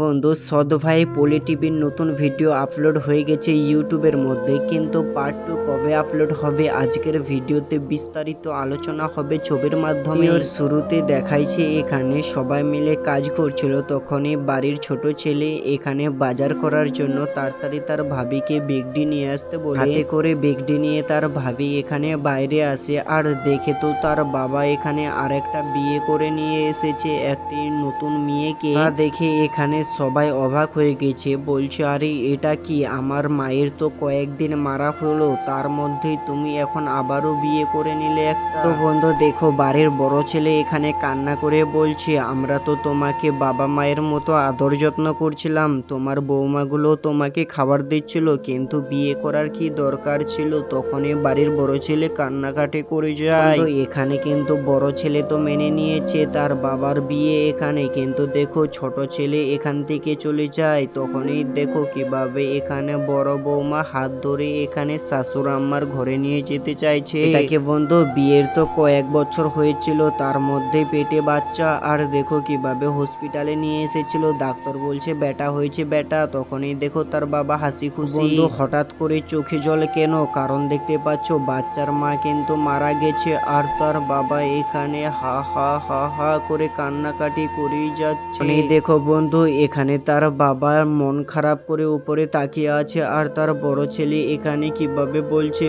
বন্ধু সদ ভাই পলি টিভির নতুন ভিডিও আপলোড হয়ে গেছে ইউটিউবের মধ্যে, কিন্তু পার্ট 2 কবে আপলোড হবে আজকের ভিডিওতে বিস্তারিত আলোচনা হবে ছবির মাধ্যমে। ওর শুরুতে দেখাইছে এখানে সবাই মিলে কাজ করছিল, তখনই বাড়ির ছোট ছেলে এখানে বাজার করার জন্য তাড়াতাড়ি তার ভাবিকে বেগডি নিয়ে আসতে বলে হাতে করে বেগডি নিয়ে তার ভাবি এখানে বাইরে আসে। আর দেখে তো তার বাবা এখানে আরেকটা বিয়ে করে নিয়ে এসেছে একটি নতুন মেয়েকে। দেখে এখানে সবাই অবাক হয়ে গেছে, বলছে আরে এটা কি, আমার মায়ের তো কয়েকদিন মারা হলো, তার মধ্যেই তুমি এখন আবারও বিয়ে করে নিলে একটা। তো বন্ধু দেখো বাড়ির বড় ছেলে এখানে কান্না করে বলছে, আমরা তো তোমাকে বাবা মায়ের মতো আদর যত্ন করছিলাম, তোমার বৌমাগুলো তোমাকে খাবার দিচ্ছিল, কিন্তু বিয়ে করার কি দরকার ছিল। তখনই বাড়ির বড় ছেলে কান্নাকাটি করে যায়। তো এখানে কিন্তু বড় ছেলে তো মেনে নিয়েছে তার বাবার বিয়ে এখানে, কিন্তু দেখো ছোট ছেলে এখান থেকে চলে যায়। তখনই দেখো কিভাবে এখানে বড় বৌমা হাত ধরে এখানে শাশুড় আম্মার ঘরে নিয়ে যেতে চাইছে। এটাকে বন্ধু বিয়ের তো কয়েক বছর হয়েছিল, তার মধ্যে পেটে বাচ্চা। আর দেখো কিভাবে হসপিটালে নিয়ে এসেছিল, ডাক্তার বলছে বেটা হয়েছে বেটা। তখনই দেখো তার বাবা হাসি খুশি। হঠাৎ করে চোখে জল কেন, কারণ দেখতে পাচ্ছ বাচ্চার মা কিন্তু মারা গেছে, আর তার বাবা এখানে হা হা হা হা করে কান্নাকাটি করেই যাচ্ছে। দেখো বন্ধু এখানে তার বাবা মন খারাপ করে উপরে তাকিয়ে আছে, আর তার বড় ছেলে এখানে কিভাবে বলছে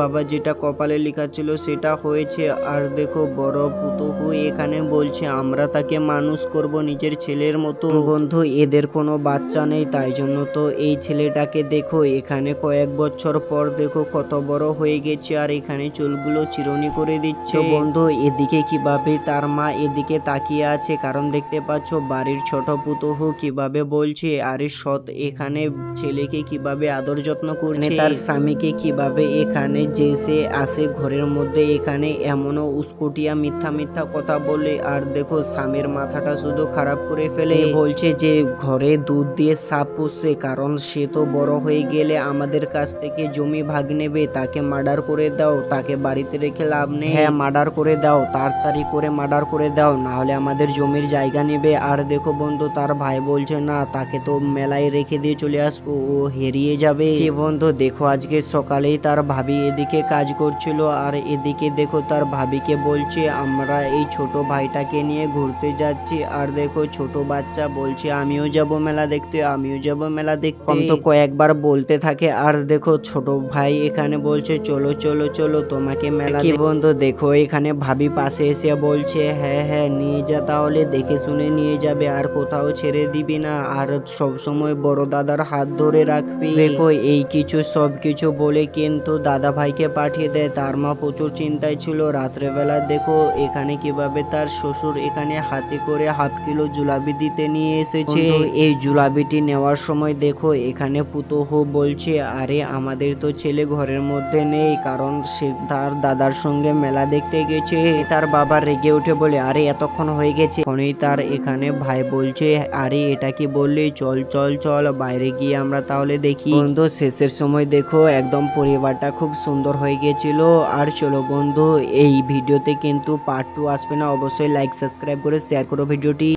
বাবা যেটা কপালে লেখা ছিল সেটা হয়েছে। আর দেখো বড় পুতুহু এখানে বলছে আমরা তাকে মানুষ করব নিজের ছেলের মতো। বন্ধু এদের কোনো বাচ্চা নেই, তাই জন্য তো এই ছেলেটাকে দেখো এখানে কয়েক বছর পর দেখো কত বড় হয়ে গেছে, আর এখানে চুলগুলো চিরুনি করে দিচ্ছে। বন্ধু এদিকে কিভাবে তার মা এদিকে তাকিয়ে আছে, কারণ দেখতে পাচ্ছ বাড়ির ছোট পুতুহু কিভাবে বলছে আরে সৎ এখানে ছেলেকে কিভাবে আদর যত্ন করছে, তার স্বামীকে কিভাবে এখানে যে সে আসে ঘরের মধ্যে এখানে এমনও উস্কুটিয়া মিথ্যা মিথ্যা কথা বলে। আর দেখো স্বামীর মাথাটা শুধু খারাপ করে ফেলে, বলছে যে ঘরে দুধ দিয়ে সাপ পুষছে, কারণ সে তো বড় হয়ে গেলে আমাদের কাছ থেকে জমি ভাগ নেবে, তাকে মার্ডার করে দাও, তাকে বাড়িতে রেখে লাভ নেই। হ্যাঁ মার্ডার করে দাও, তাড়াতাড়ি করে মার্ডার করে দাও, না হলে আমাদের জমির জায়গা নেবে। আর দেখো বন্ধু তার ভাই বলছে না, তাকে তো মেলায় রেখে দিয়ে চলে আসবো, ও হারিয়ে যাবে। কি বন্ধু দেখো আজকে সকালেই তার ভাবি এদিকে কাজ করছিল, আর এদিকে দেখো তার ভাবিকে বলছে আমরা এই ছোট ভাইটাকে নিয়ে ঘুরতে যাচ্ছি। আর দেখো ছোট বাচ্চা বলছে আমিও যাব মেলা দেখতে, আমিও যাব মেলা দেখতে, তো কয়েকবার বলতে থাকে। আর দেখো ছোট ভাই এখানে বলছে চলো চলো চলো তোমাকে মেলা। কি বন্ধু দেখো এখানে ভাবি পাশে এসে বলছে হ্যাঁ হ্যাঁ নিয়ে যা, তাহলে দেখে শুনে নিয়ে যাবে, আর কোথাও ছেড়ে দিবি না, আর সব সময় বড় দাদার হাত ধরে রাখবি। দেখো এই কিছু সব কিছু বলে কিন্তু দাদা ভাইকে পাঠিয়ে দেয়। তার মা প্রচুর চিন্তায় ছিল। রাত্রেবেলা দেখো এখানে কিভাবে তার শ্বশুর এখানে হাতে করে ½ কিলো জুলাবি দিতে নিয়ে এসেছে। এই জুলাবিটি নেওয়ার সময় দেখো এখানে পুতুহু বলছে আরে আমাদের তো ছেলে ঘরের মধ্যে নেই, কারণ সে তার দাদার সঙ্গে মেলা দেখতে গেছে। তার বাবা রেগে উঠে বলে আরে এতক্ষণ হয়ে গেছে। তখনই তার এখানে ভাই বলছে আরে এটা কি বললি, চল চল চল বাইরে গিয়ে আমরা তাহলে দেখি। বন্ধু শেষের সময় দেখো একদম পরিবারটা খুব সুন্দর হয়ে গেছিল। আর চলো বন্ধু এই ভিডিওতে কিন্তু পার্ট 2 আসবে না, অবশ্যই লাইক সাবস্ক্রাইব করে শেয়ার করো ভিডিওটি।